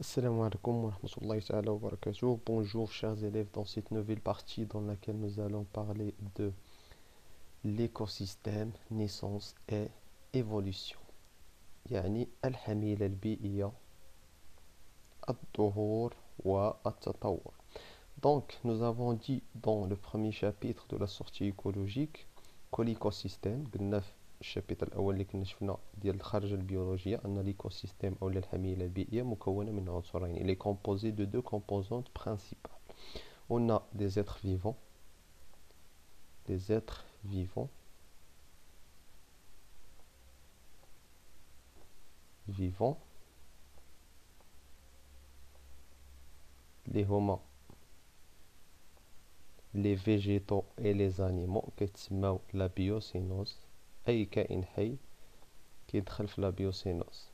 Assalamu alaikum wa rahmatullahi ta'ala wa barakatuh. Bonjour chers élèves, dans cette nouvelle partie dans laquelle nous allons parler de l'écosystème, naissance et évolution. يعني الحميلة البيئية، الظهور والتطور. Donc, nous avons dit dans le premier chapitre de la sortie écologique que l'écosystème، قلنا في الشابتر الأول اللي كنا شفنا ديال الخارجة البيولوجية أن l'écosystème أو الحميلة البيئية مكونة من عنصرين. Il est composé de deux composantes principales. On a des êtres vivants, des êtres vivants, vivants, les هما les végétaux et les animaux كيتسموا la biocénose. أي كائن حي كيدخل في la biocénose.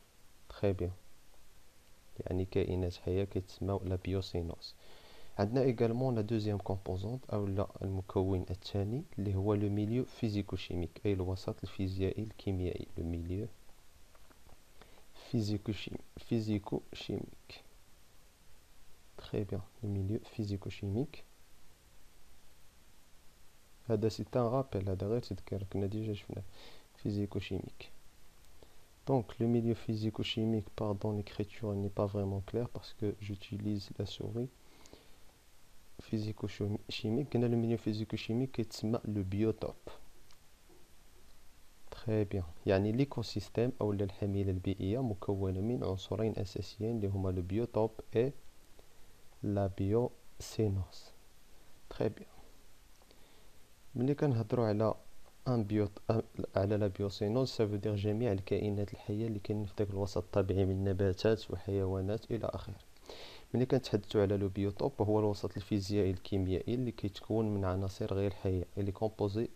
Très bien. يعني كائنات حية كيتسموا la biocénose. عندنا également la deuxième composante أو لا المكون الثاني اللي هو le milieu physico-chimique أي الوسط الفيزيائي الكيميائي. le milieu physico-chimique. Très bien. le milieu physico-chimique. هذا c'est un rappel، هذا غير تذكير كنا ديجا شفناه. physico-chimique. Donc le milieu physico-chimique, pardon, l'écriture n'est pas vraiment claire parce que j'utilise la souris. physico-chimique، قلنا le milieu physico-chimique كيتسمى le biotope. Très bien. يعني l'écosystème أو الحميلة البيئية مكونة من عنصرين أساسيين اللي هما le biotope et la biocénose. Très bien. ملي كنهضروا على على لا بيوسينوز ça veut dire جميع الكائنات الحية اللي كاينين في داك الوسط الطبيعي من نباتات وحيوانات إلى آخره. ملي كنتحدثوا على لو بيوتوب هو الوسط الفيزيائي الكيميائي اللي كيتكون من عناصر غير حية. Il est composé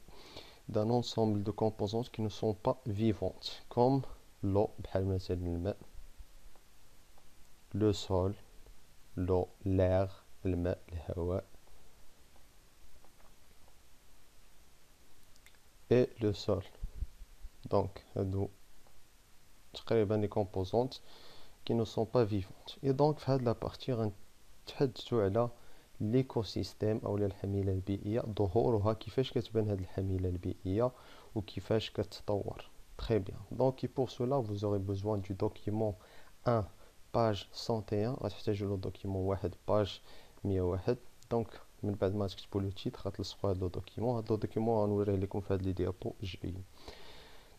d'un ensemble de composantes qui ne sont pas vivantes comme l'eau بحال مثلا الماء، le sol، l'eau، l'air، الماء، الهواء et le sol. Donc هادو تقريبا les composantes qui ne sont pas vivantes. Et donc في هاد لا بارتي غنتحدثوا على l'écosystème أو الحميلة البيئية، ظهورها، كيفاش كتبان هاد الحميلة البيئية وكيفاش كتطور. Très bien. Donc et pour cela vous aurez besoin du document 1 page 101. غتحتاجوا له document 1 page 101. Donc من بعد ما تكتبوا لو تيتر غتلصقوا هاد لو دوكيمون. هاد لو دوكيمون غنوريه لكم في هاد لي ديابو جايين.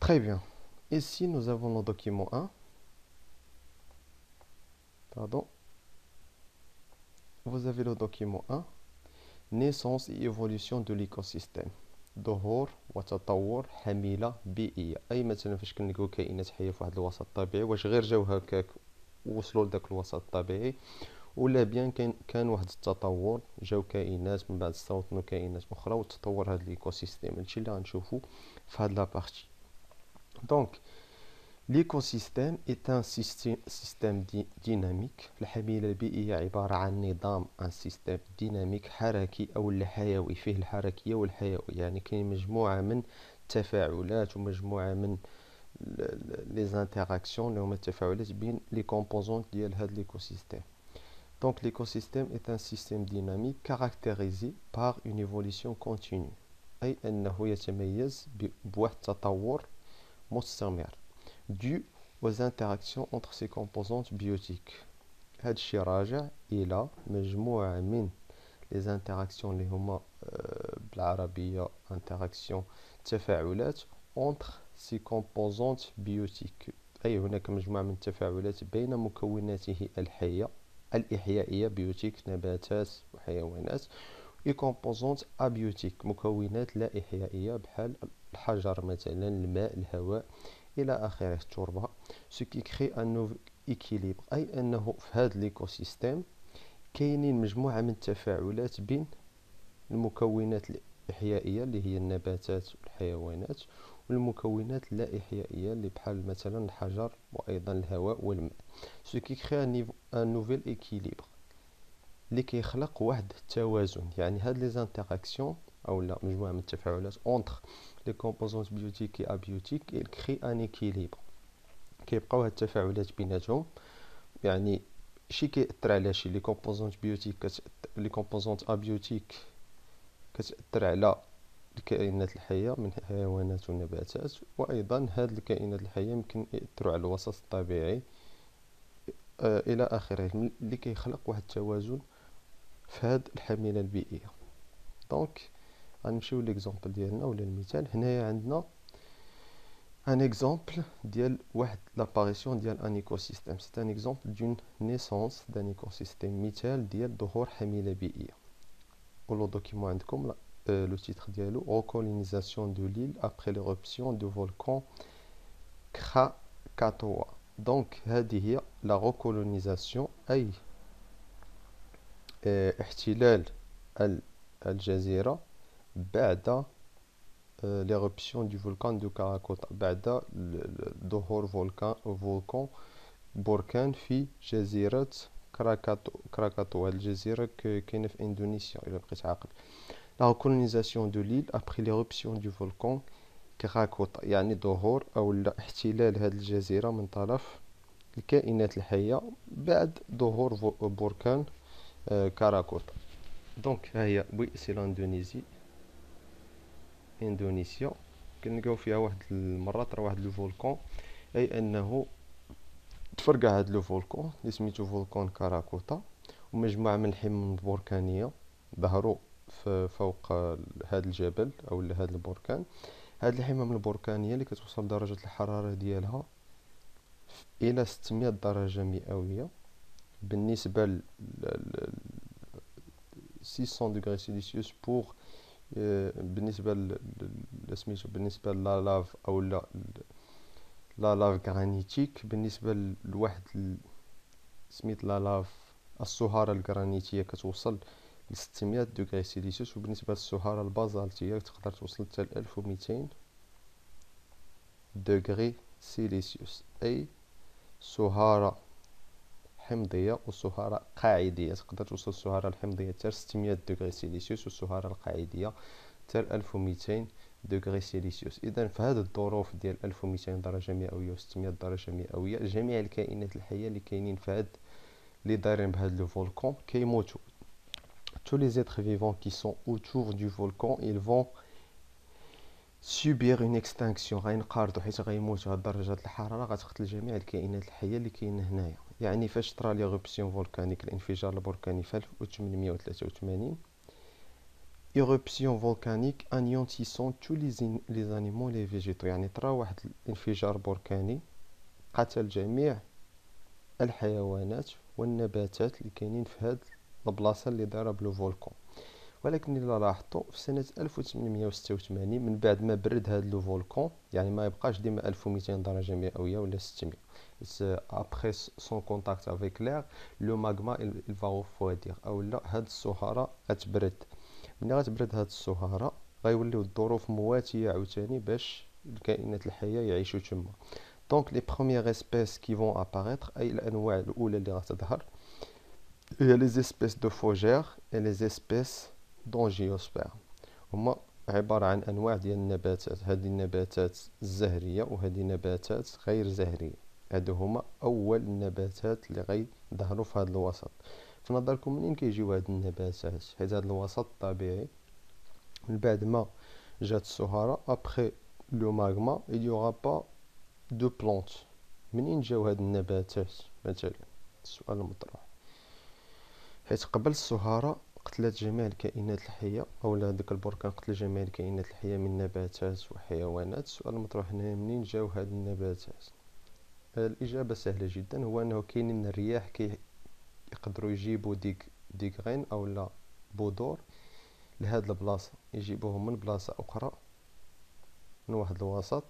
Très bien. Ici nous avons le document 1. Pardon. Vous avez le document 1. Naissance et évolution de l'écosystème. ظهور وتطور حميلة بيئية. أي مثلا فاش كنلقاو كائنات حية في واحد الوسط طبيعي، واش غير جاو هكاك ووصلوا لذاك الوسط الطبيعي، ولا بيان كان واحد التطور، جاو كائنات من بعد استوطنوا كائنات أخرى وتطور هذا الإيكوسيستيم. هادشي اللي غنشوفو في هاد لابارتي. دونك l'écosystème est un système dynamique. الحميلة البيئية عبارة عن نظام un système dynamique حركي أو حيوي، فيه الحركية والحيوية. يعني كاين مجموعة من التفاعلات ومجموعة من les interactions اللي هما التفاعلات بين les composantes ديال هاد l'écosystème. Donc l'écosystème est un système dynamique caractérisé par une évolution continue. أي أنه يتميز بواحد التطور مستمر dû aux interactions entre ces composantes biotiques. هاد الشي راجع إلى مجموعة من les interactions اللي هما بالعربية interaction تفاعلات entre ces composantes biotiques. أي هناك مجموعة من التفاعلات بين مكوناته الحية الإحيائية بيوتيك نباتات وحيوانات et composantes abiotiques مكونات لا إحيائية بحال الحجر مثلا، الماء، الهواء إلى آخره، التربة. ce qui crée un nouvel équilibre. أي أنه في هذا الإيكوسيستيم كاينين مجموعة من التفاعلات بين المكونات الإحيائية اللي هي النباتات والحيوانات والمكونات اللا إحيائية اللي بحال مثلا الحجر وأيضا الهواء والماء. ce qui crée un nouvel équilibre اللي كيخلق واحد التوازن. يعني هاد لي زانتيراكسيون أو لا مجموعة من التفاعلات entre les composantes biotiques et abiotiques il crée un équilibre. كيبقاو هاد التفاعلات بيناتهم يعني شي كيأثر على شي لي كومبوزونت بيوتيك لي كومبوزونت ابيوتيك كتأثر على الكائنات الحية من حيوانات ونباتات، وأيضا هاد الكائنات الحية يمكن يأثروا على الوسط الطبيعي إلى آخره، اللي كيخلق واحد التوازن في هاد الحميلة البيئية. دونك غنمشيو ليكزومبل ديالنا ولا المثال. هنايا عندنا ان اكزومبل ديال واحد لاباريسيون ديال ان ايكوسيستيم. سي ان اكزومبل دون نيسونس دان ايكوسيستيم، مثال ديال ظهور حميلة بيئية. ولو دوكيمون عندكم لو تيتر ديالو recolonisation de l'île après l'éruption du volcan Krakatoa. دونك هذه هي لا recolonisation، أي احتلال الجزيرة بعد l'éruption du volcan de Krakatoa، بعد ظهور بركان في جزيرة كراكاتوا. الجزيرة كاينة في إندونيسيا إلا بقيت عاقل. La colonisation de l'île après l'éruption du volcan Krakatoa، يعني ظهور أو احتلال هذه الجزيرة من طرف الكائنات الحية بعد ظهور بركان كراكوتا. دونك ها هي وي سي لاندونيزي، اندونيسيا. كنلقاو فيها واحد المرات راه واحد لو فولكان، اي انه تفرقع هاد لو فولكان اللي سميتو فولكان كراكوتا، ومجموعة من الحمم البركانية ظهروا فوق هذا الجبل او هذا البركان. هاد الحمم البركانية اللي كتوصل درجة الحرارة ديالها الى 600 درجة مئوية، بالنسبة ل 600 دوغري سيليسيوس بوغ بالنسبة لا لاف او لا لاف غرانيتيك، بالنسبة لواحد سميت لا لاف الصهارة الجرانيتية كتوصل ل 600 دوغري سيليسيوس، وبالنسبة للصهارة البازالتية تقدر توصل حتى ل 1200 دوغري سيليسيوس، أي صهارة حمضية وصهارة قاعدية. تقدر توصل الصهارة الحمضية حتى 600 دوغري سيليسيوس، والصهارة القاعدية حتى 1200 دوغري سيليسيوس. إذا في هذه الظروف ديال 1200 درجة مئوية و 600 درجة مئوية، جميع الكائنات الحية اللي كاينين في هاد اللي دايرين بهاد لو فولكان كيموتوا. tous les êtres vivants qui sont autour du volcan ils vont subir une extinction، غينقرضوا حيت غيموتوا. هاد درجات الحرارة غتقتل جميع الكائنات الحية اللي كاينة هنايا. يعني فاش طرا ليغوبسيون فولكانيك، الانفجار البركاني في 1883، éruption volcanique anéantissant tous les animaux les végétaux، يعني طرا واحد الانفجار بركاني قتل جميع الحيوانات والنباتات اللي كاينين في هاد البلاصه اللي دايره بلو فولكان. ولكن الا لاحظتوا في سنه 1886 من بعد ما برد هاد لو فولكان، يعني ما يبقاش ديما 1200 درجه مئويه ولا 600، après son contact avec l'air le magma il va refroidir، او لا هاد الصهاره غتبرد. ملي غتبرد هاد الصهاره غيوليو الظروف مواتيه عاوتاني باش الكائنات الحيه يعيشوا تما. دونك لي بروميير اسبيس كي فون اباريتر، اي الانواع الاولى اللي غتظهر هي لي زيسبيس دو فوجير اي لي زيسبيس دونجيوسفير، هما عباره عن انواع ديال النباتات. هذه النباتات الزهريه وهذه نباتات غير زهريه، هادو هما اول النباتات اللي غيظهروا في هذا الوسط. في نظركم منين كيجيو هاد النباتات؟ حيت هذا الوسط الطبيعي من بعد ما جات الصهاره ابخي لو ماغما il y aura pas دو بلونت. منين جاو هاد النباتات مثلا؟ السؤال المطروح. حيت قبل الصهارة قتلت جميع الكائنات الحية، او هذاك البركان قتل جميع الكائنات الحية من نباتات وحيوانات. السؤال المطروح هنا منين جاو هاد النباتات؟ الإجابة سهلة جدا، هو أنه كاينين الرياح يقدروا يجيبوا ديك غين أو لا بذور لهاد البلاصة، يجيبوهم من بلاصة أخرى من واحد الوسط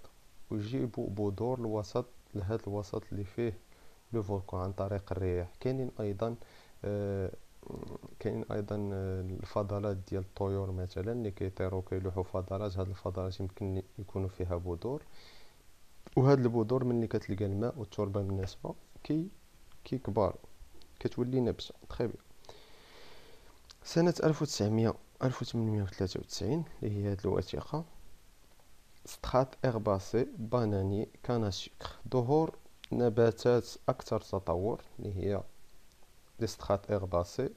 ويجيبوا بذور الوسط لهذا الوسط اللي فيه لو فولكان عن طريق الرياح. كاينين ايضا الفضلات ديال الطيور مثلا اللي كيطيروا كيلوحوا فضلات. هاد الفضلات يمكن يكونوا فيها بذور، وهاد البذور ملي كتلقى الماء والتربه المناسبه كيكبر كتولي نبته. تري بيان. سنه 1893 اللي هي هاد الوثيقه سترات إرباسي باناني كان سكر، ظهور نباتات أكثر تطور اللي هي لي سترات اغباسي،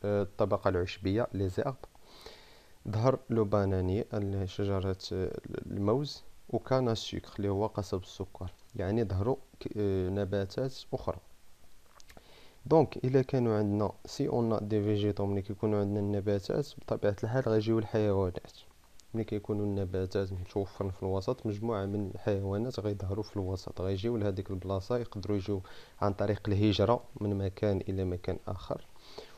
الطبقة العشبية لي زيرب. ظهر لو باناني شجرة الموز، وكان السكر اللي هو قصب السكر، يعني ظهروا نباتات أخرى. دونك إلا كانوا عندنا سي اون دي فيجيتو، ملي كيكونوا عندنا النباتات بطبيعة الحال غيجيو الحيوانات. ملي كيكونوا النباتات متوفرين في الوسط، مجموعة من الحيوانات غيظهروا في الوسط، غيجيو لهاديك البلاصة. يقدروا يجيو عن طريق الهجرة من مكان إلى مكان آخر،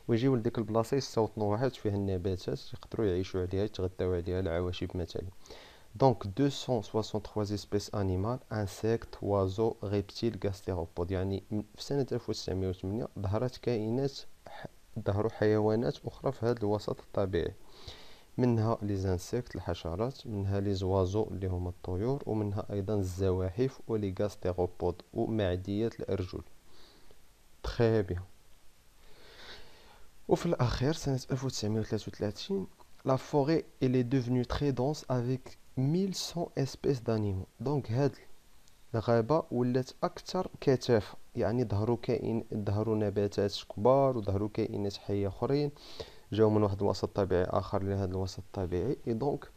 ويجيو لديك البلاصة يستوطنوا واحد فيها النباتات يقدروا يعيشوا عليها، يتغداو عليها العواشب مثلا. Donc 263 espèces animales, insectes, oiseaux, reptiles, gastéropodes. يعني في سنة 1908 ظهروا حيوانات أخرى في هذا الوسط الطبيعي، منها لي زانسيكت الحشرات، منها لي زوازو اللي هما الطيور، ومنها أيضا الزواحف ولي غاستيروبود ومعديات الأرجل. تخي بيان. وفي الأخير سنة 1933 la forêt elle est devenue très dense avec 1100 espèces d'animaux. دونك هاد الغابة ولات أكثر كثافة، يعني ظهروا نباتات كبار، وظهروا كائنات حية أخرين جاو من واحد الوسط طبيعي آخر لهذا الوسط الطبيعي. دونك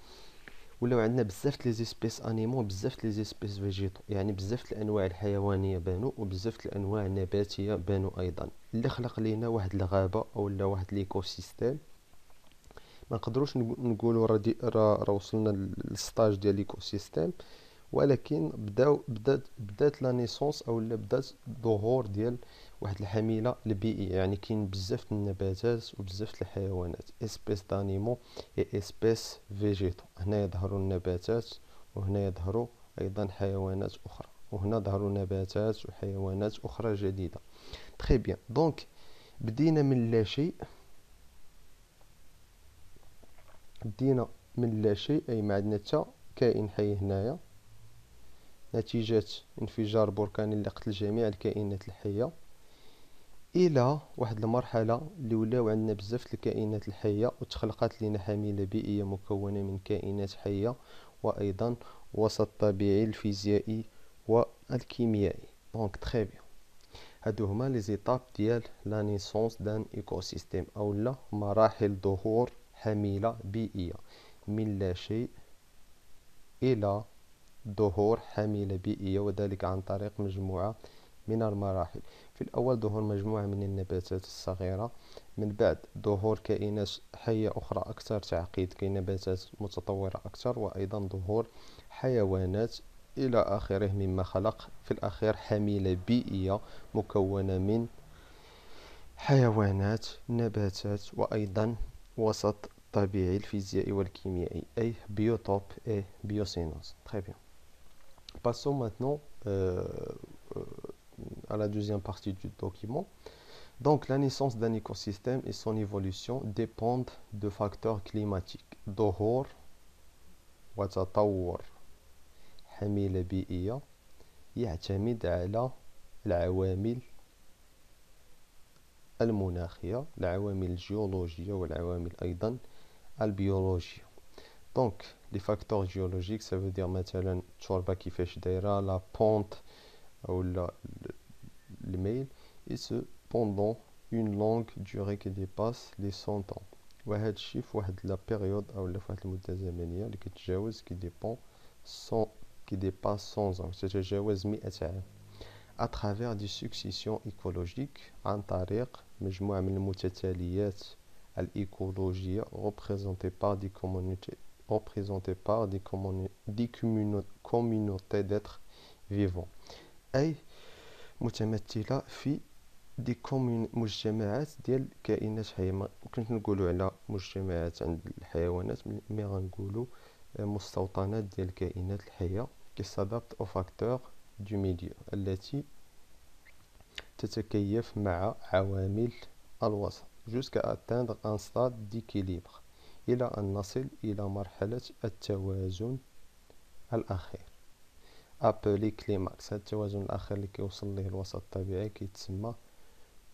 ولاو عندنا بزاف لي زيسبيس انيمو، بزاف لي زيسبيس فيجيتو، يعني بزاف الانواع الحيوانيه بانوا، وبزاف الانواع النباتيه بانوا ايضا، اللي خلق لينا واحد الغابه او لا واحد ليكو سيستيم. ما نقدروش نقولوا راه وصلنا للستاج ديال ليكو سيستيم، ولكن بدات لا نيسونس او لا بدات ظهور ديال واحد الحميله البيئيه. يعني كاين بزاف النباتات وبزاف الحيوانات، اسبيس دانيمو اي اسبيس فيجيتو. هنا يظهروا النباتات، وهنا يظهروا ايضا حيوانات اخرى، وهنا ظهروا نباتات وحيوانات اخرى جديده. تري بيان. دونك بدينا من لا شيء، اي ما عندنا حتى كائن حي هنايا، نتيجة انفجار بركاني اللي قتل جميع الكائنات الحية، الى واحد المرحلة اللي ولاو عندنا بزاف الكائنات الحية، وتخلقات لنا حميلة بيئية مكونة من كائنات حية وايضا وسط طبيعي الفيزيائي والكيميائي. دونك تري بيان. هادو هما لي زيتاب ديال لا نيسونس دان ايكوسيستيم، او لا مراحل ظهور حميلة بيئية، من لا شيء الى ظهور حميلة بيئية، وذلك عن طريق مجموعة من المراحل. في الأول ظهور مجموعة من النباتات الصغيرة، من بعد ظهور كائنات حية أخرى أكثر تعقيد كنباتات متطورة أكثر، وأيضا ظهور حيوانات إلى آخره مما خلق في الأخير حميلة بيئية مكونة من حيوانات، نباتات، وأيضا وسط طبيعي الفيزيائي والكيميائي، أي بيوتوب et biosynthèse. Très bien. Passons maintenant à la deuxième partie du document. Donc, la naissance d'un écosystème et son évolution dépendent de facteurs climatiques. ظهور وتطور حميلة بيئية يعتمد على العوامل المناخية، العوامل الجيولوجية، والعوامل أيضا البيولوجية. دونك لي فاكتور جيولوجيك ça veut dire مثلا التربة كيفاش دايرة، لا بونت أو الميل، et ce pendant une longue durée qui dépasse les 100 ans. وهذا الشيء في واحد لا بيريود أو في واحد المدة زمنية اللي كتجاوز qui dépasse 100 ans، تتجاوز 100 عام، à travers des successions écologiques، عن طريق مجموعة من المتتاليات الإيكولوجية représentées par des communautés d'êtres vivants، أي متمثلة في مجتمعات ديال كائنات حية. ما كنت نقولوا على مجتمعات عند الحيوانات، مي غنقولوا مستوطنات ديال الكائنات الحية qui s'adaptent aux facteurs du milieu، التي تتكيف مع عوامل الوسط jusqu'à atteindre un stade d'équilibre، إلى أن نصل إلى مرحلة التوازن الأخير appelé climax. هذا التوازن الأخير اللي كيوصل ليه الوسط الطبيعي كيتسمى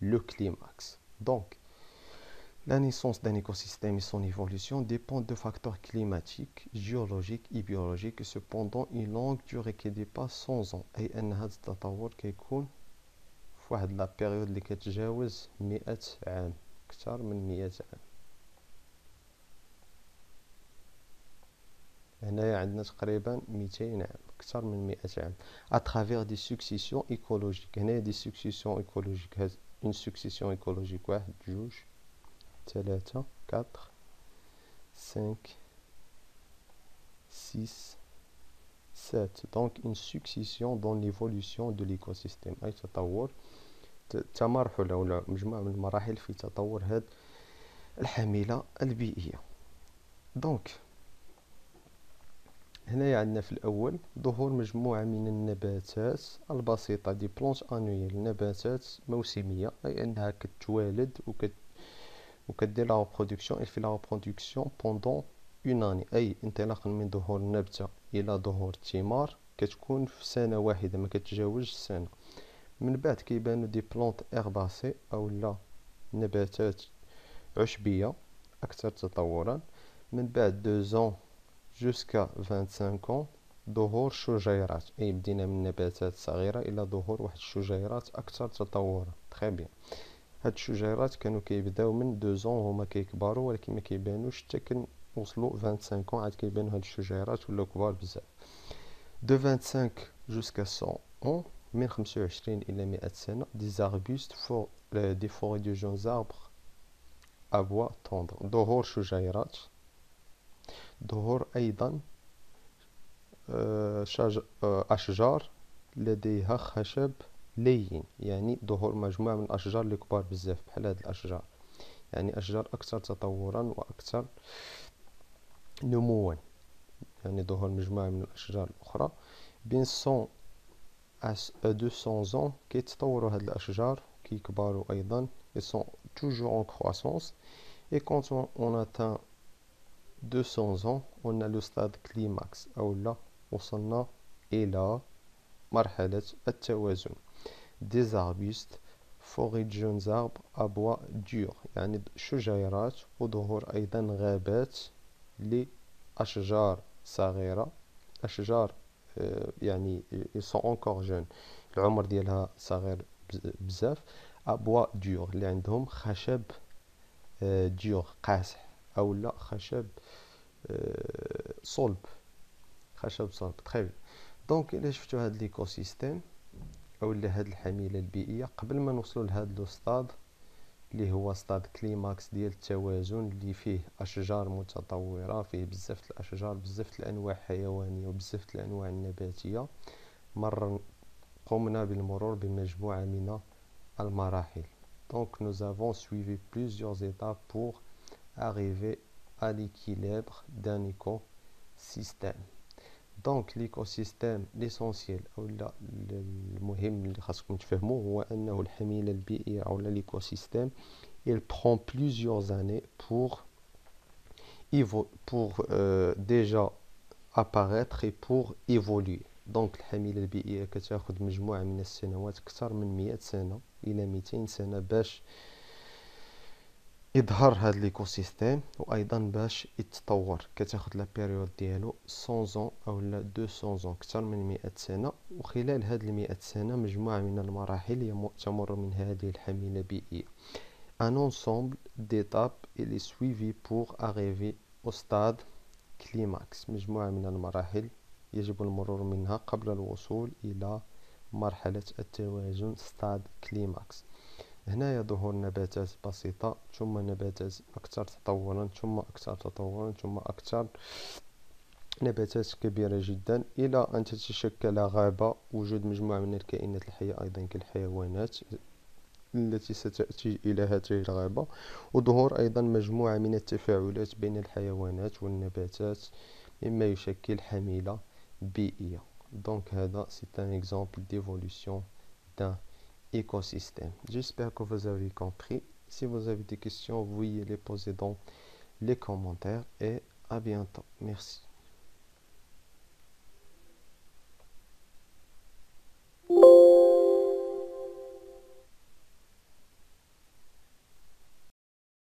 le climax. Donc, la naissance d'un écosystème et son évolution dépendent de facteurs climatiques, géologiques et biologiques, cependant une longue durée qui dépasse 100 ans، أي أن هذا التطور كيكون فواحد لا بيريود اللي كتجاوز 100 عام، أكثر من 100 عام. هنايا عندنا تقريبا 200 عام، أكثر من 100 عام. اترافيغ دي سكسيسيون ايكولوجيك. هنايا دي سكسيسيون ايكولوجيك، هاد اون سكسيسيون ايكولوجيك، واحد جوج ثلاثة كاتر سانك سيس سات. دونك اون سكسيسيون دون ليفولوسيون دو ليكوسيستيم، أي تطور تمرحلة ولا مجموعة من المراحل في تطور هاد الحميلة البيئية. دونك هنايا عندنا في الأول ظهور مجموعة من النباتات البسيطة، دي بلونت أنويل، نباتات موسمية، أي أنها كتوالد وكدير لا ريبرودكسيون، في لا ريبرودكسيون بوندون اون اني، أي انطلاقا من ظهور النبتة إلى ظهور الثمار كتكون في سنة واحدة، ما كتجاوزش السنة. من بعد كيبانو دي بلونت إرباسي أو لا نباتات عشبية أكثر تطورا. من بعد 2 ans جوسكا 25 ans ظهور شجيرات، أي بدينا من نباتات صغيرة إلى ظهور واحد الشجيرات أكثر تطورا. تخي بيان. هاد الشجيرات كانوا كيبداو من 2 ans وهما كيكبروا، ولكن ما كيبانوش حتى كنوصلوا 25 ans عاد كيبانوا هاد الشجيرات ولاو كبار بزاف. دو 25 جوسكا 100 ans، من 25 إلى 100 سنة، دي زاربوست دي فوري دو جون زاربر أبوا طوندر، ظهور شجيرات. ظهور أيضا أشجار لديها خشب لين، يعني ظهور مجموعة من الأشجار اللي كبار بزاف بحال هاد الأشجار، يعني أشجار أكثر تطورا وأكثر نموا، يعني ظهور مجموعة من الأشجار الأخرى. بين 100 à 200 ans كيتطوروا هاد الأشجار، كيكبروا أيضا، ils sont toujours en croissance. Et quand on atteint 200 ans on a le stade climax، أو لا وصلنا إلى مرحلة التوازن. des arbustes forêts de jeunes arbres à bois dur، يعني شجيرات وظهور أيضا غابات لأشجار صغيرة، أشجار يعني ils sont encore jeunes، العمر ديالها صغير بزاف. à bois dur اللي عندهم خشب ديور قاسح، أو لا خشب صلب، خشب صلب. تخيل. دونك إلا شفتو هاد ليكو سيستيم أو هاد الحميلة البيئية، قبل ما نوصلو لهاد لو ستاد اللي هو ستاد كليماكس ديال التوازن، اللي فيه أشجار متطورة، فيه بزاف الأشجار، بزاف الأنواع الحيوانية وبزاف الأنواع النباتية، قمنا بالمرور بمجموعة من المراحل. Donc nous avons suivi plusieurs étapes pour arriver à l'équilibre d'un écosystème. Donc l'écosystème l'essentiel أو المهم اللي خاصكم تفهموه هو أنه الحميلة البيئية أو l'écosystème il prend plusieurs années pour déjà apparaître et pour évoluer. دونك الحميلة البيئية كتاخد مجموعة من السنوات، أكثر من 100 سنة إلى 200 سنة باش يظهر هاد ليكوسيستيم، وأيضا باش يتطور كتاخد لا بيريود ديالو 100 ans أو لا 200 ans، أكثر من 100 سنة. وخلال هاد 100 سنة مجموعة من المراحل تمر من هذه الحميلة البيئية. Un ensemble d'étapes il est suivi pour arriver au stade climax، مجموعة من المراحل يجب المرور منها قبل الوصول إلى مرحلة التوازن ستاد كليماكس. هنايا ظهور نباتات بسيطة، ثم نباتات أكثر تطورا، ثم أكثر تطورا، ثم أكثر نباتات كبيرة جدا، إلى أن تتشكل غابة، وجود مجموعة من الكائنات الحية أيضا كالحيوانات التي ستأتي إلى هذه الغابة، وظهور أيضا مجموعة من التفاعلات بين الحيوانات والنباتات مما يشكل حميلة بيئية. Donc هذا c'est un exemple d'évolution d'un écosystème. J'espère que vous avez compris. Si vous avez des questions, veuillez les poser dans les commentaires et à bientôt. Merci.